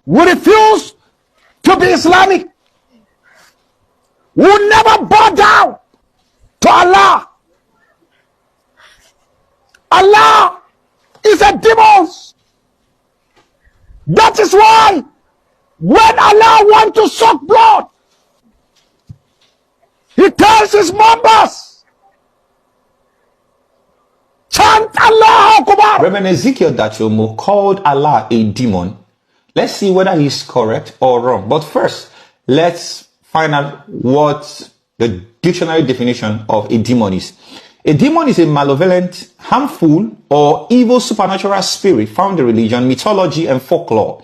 We refuse to be Islamic. We will never bow down to Allah. Allah is a demon. That is why when Allah wants to suck blood, he tells his members, chant Allah Akbar. Reverend Ezekiel Dachomo called Allah a demon. Let's see whether he's correct or wrong. But first, let's find out what the dictionary definition of a demon is. A demon is a malevolent, harmful, or evil supernatural spirit found in religion, mythology, and folklore.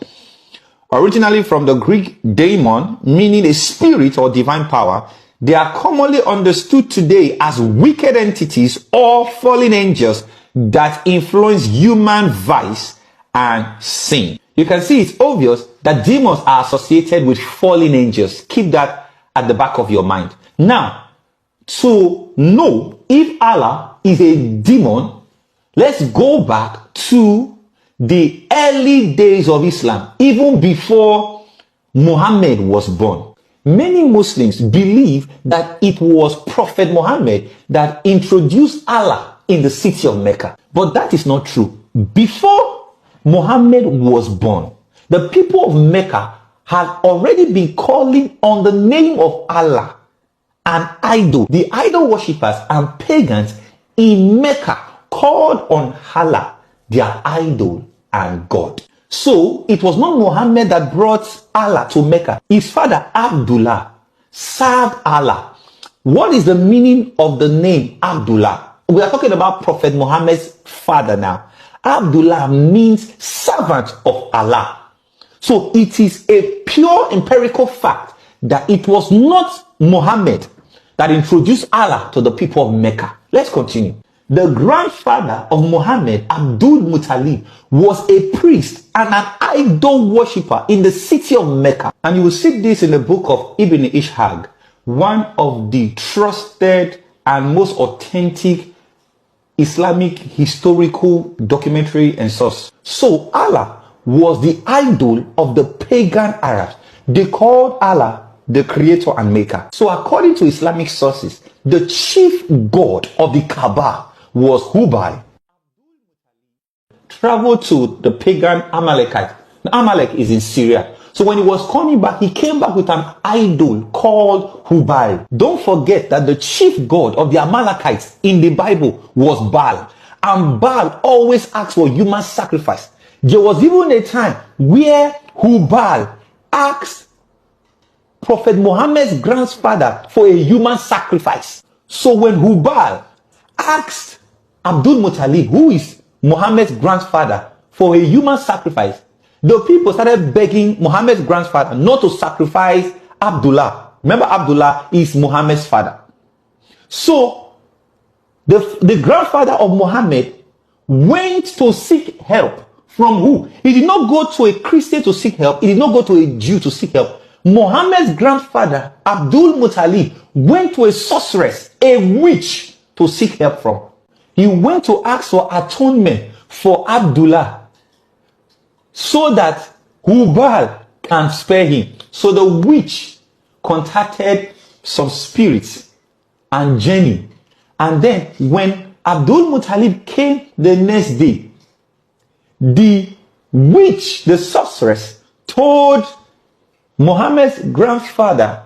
Originally from the Greek daemon, meaning a spirit or divine power, they are commonly understood today as wicked entities or fallen angels that influence human vice and sin. You can see it's obvious that demons are associated with fallen angels. Keep that at the back of your mind. Now, to know if Allah is a demon, let's go back to the early days of Islam, even before Muhammad was born. Many Muslims believe that it was Prophet Muhammad that introduced Allah in the city of Mecca. But that is not true. Before Muhammad was born, the people of Mecca had already been calling on the name of Allah an idol. The idol worshippers and pagans in Mecca called on Allah, their idol and God. So it was not Muhammad that brought Allah to Mecca. His father Abdullah served Allah. What is the meaning of the name Abdullah? We are talking about Prophet Muhammad's father now. Abdullah means servant of Allah. So it is a pure empirical fact that it was not Muhammad that introduced Allah to the people of Mecca. Let's continue. The grandfather of Muhammad, Abdul Muttalib, was a priest and an idol worshipper in the city of Mecca. And you will see this in the book of Ibn Ishaq, one of the trusted and most authentic Islamic historical documentary and source. So Allah was the idol of the pagan Arabs. They called Allah the creator and maker. So according to Islamic sources, the chief god of the Kaaba was Hubal. Traveled to the pagan Amalekite. Amalek is in Syria. So when he was coming back, he came back with an idol called Hubal. Don't forget that the chief god of the Amalekites in the Bible was Baal. And Baal always asked for human sacrifice. There was even a time where Hubal asked Prophet Muhammad's grandfather for a human sacrifice. So when Hubal asked Abdul Muttalib, who is Muhammad's grandfather, for a human sacrifice, the people started begging Muhammad's grandfather not to sacrifice Abdullah. Remember, Abdullah is Muhammad's father. So the grandfather of Muhammad went to seek help from who? He did not go to a Christian to seek help. He did not go to a Jew to seek help. Muhammad's grandfather, Abdul Muttalib, went to a sorceress, a witch, to seek help from. He went to ask for atonement for Abdullah so that Hubal can spare him. So the witch contacted some spirits and journeyed. And then when Abdul Muttalib came the next day, the witch, the sorceress, told Muhammad's grandfather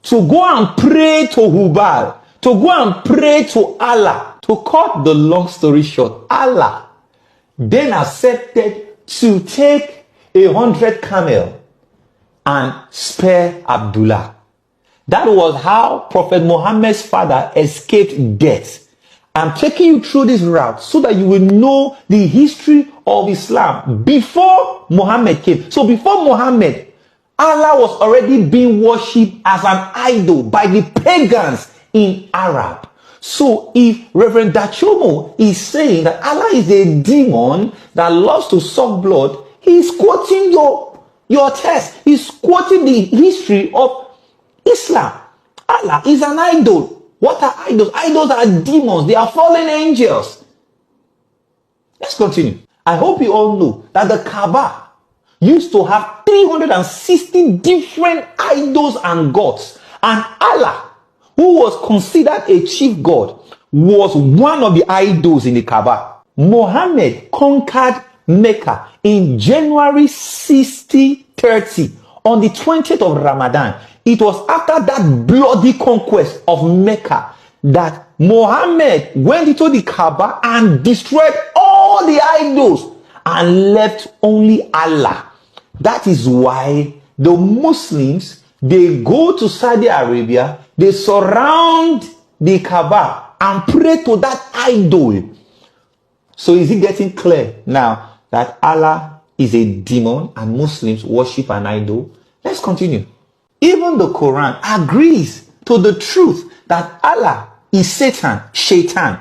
to go and pray to Hubal, to go and pray to Allah. To cut the long story short, Allah then accepted to take 100 camel and spare Abdullah. That was how Prophet Muhammad's father escaped death. I'm taking you through this route so that you will know the history of Islam before Muhammad came. So before Muhammad, Allah was already being worshipped as an idol by the pagans in Arab. So if Reverend Dachomo is saying that Allah is a demon that loves to suck blood, he's quoting your text. He's quoting the history of Islam. Allah is an idol. What are idols? Idols are demons. They are fallen angels. Let's continue. I hope you all know that the Kaaba used to have 360 different idols and gods. And Allah, who was considered a chief god, was one of the idols in the Kaaba. Muhammad conquered Mecca in January 6030 on the 20th of Ramadan. It was after that bloody conquest of Mecca that Muhammad went into the Kaaba and destroyed all the idols and left only Allah. That is why the Muslims, they go to Saudi Arabia, they surround the Kaaba and pray to that idol. So is it getting clear now that Allah is a demon and Muslims worship an idol? Let's continue. Even the Quran agrees to the truth that Allah is Satan, Shaitan.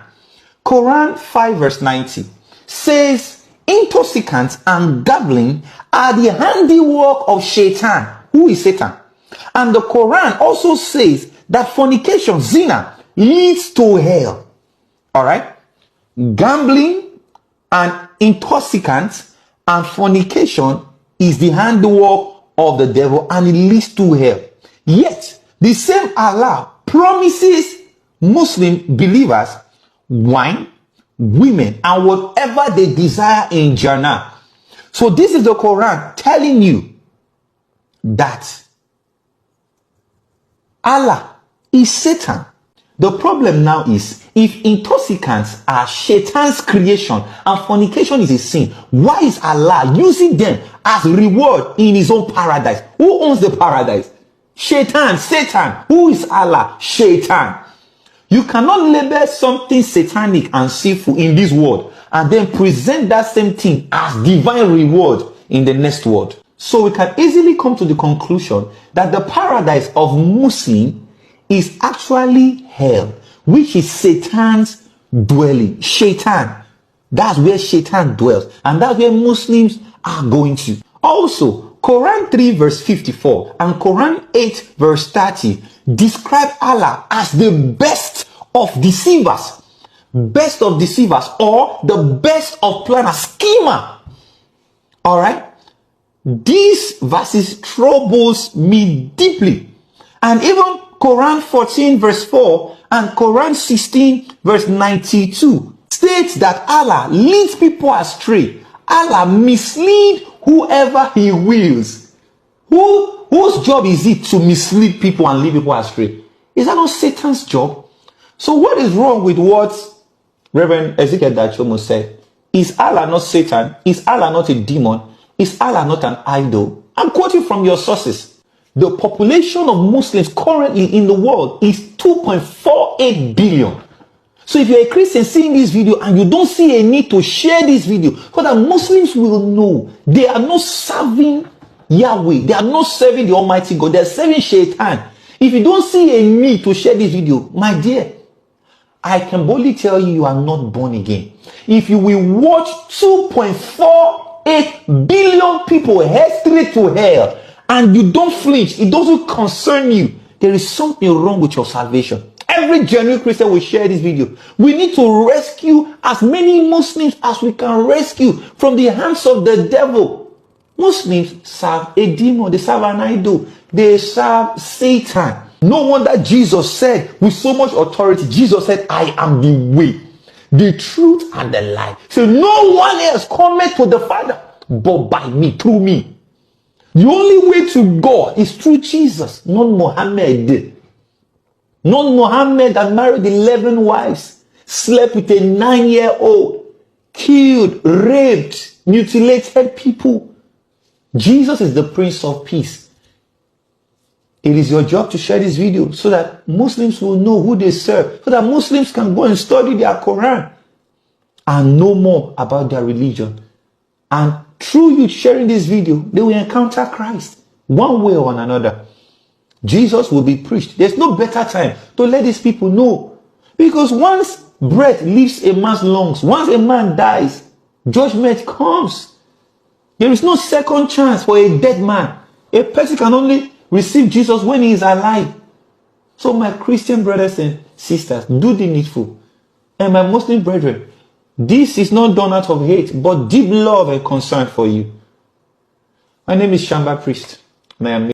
Quran 5 verse 90 says, intoxicants and gambling are the handiwork of Shaitan, who is Satan. And the Quran also says that fornication, zina, leads to hell. All right? Gambling and intoxicants and fornication is the handiwork of the devil and it leads to hell. Yet, the same Allah promises Muslim believers wine, women, and whatever they desire in Jannah. So this is the Quran telling you that Allah is Satan. The problem now is, if intoxicants are Shaitan's creation and fornication is a sin, why is Allah using them as reward in his own paradise? Who owns the paradise? Shaitan, Satan. Who is Allah? Shaitan. You cannot label something satanic and sinful in this world and then present that same thing as divine reward in the next world. So we can easily come to the conclusion that the paradise of Muslim is actually hell, which is Satan's dwelling. Shaitan. That's where Shaitan dwells. And that's where Muslims are going to. Also, Quran 3 verse 54 and Quran 8 verse 30 describe Allah as the best of deceivers. Best of deceivers, or the best of planners, schemer. Alright? These verses troubles me deeply. And even Quran 14 verse 4 and Quran 16 verse 92 states that Allah leads people astray. Allah misleads whoever he wills. Whose job is it to mislead people and lead people astray? Is that not Satan's job? So what is wrong with what Reverend Ezekiel Dachomo said? Is Allah not Satan? Is Allah not a demon? Is Allah not an idol? I'm quoting from your sources. The population of Muslims currently in the world is 2.48 billion. So if you're a Christian seeing this video and you don't see a need to share this video, so that Muslims will know they are not serving Yahweh, they are not serving the Almighty God, they are serving Shaitan. If you don't see a need to share this video, my dear, I can boldly tell you, you are not born again. If you will watch 2.48 billion people head straight to hell and you don't flinch, it doesn't concern you, there is something wrong with your salvation. Every genuine Christian will share this video. We need to rescue as many Muslims as we can rescue from the hands of the devil. Muslims serve a demon, they serve an idol, they serve Satan. No wonder Jesus said with so much authority, Jesus said, I am the way, the truth, and the life. So no one else cometh to the Father but by me, through me. The only way to God is through Jesus, not Muhammad. Not Muhammad that married 11 wives, slept with a 9-year-old, killed, raped, mutilated people. Jesus is the Prince of Peace. It is your job to share this video so that Muslims will know who they serve, so that Muslims can go and study their Quran and know more about their religion. And through you sharing this video, they will encounter Christ one way or another. Jesus will be preached. There's no better time to let these people know. Because once breath leaves a man's lungs, once a man dies, judgment comes. There is no second chance for a dead man. A person can only receive Jesus when he is alive. So my Christian brothers and sisters, do the needful. And my Muslim brethren, this is not done out of hate, but deep love and concern for you. My name is Shamba Priest, and I am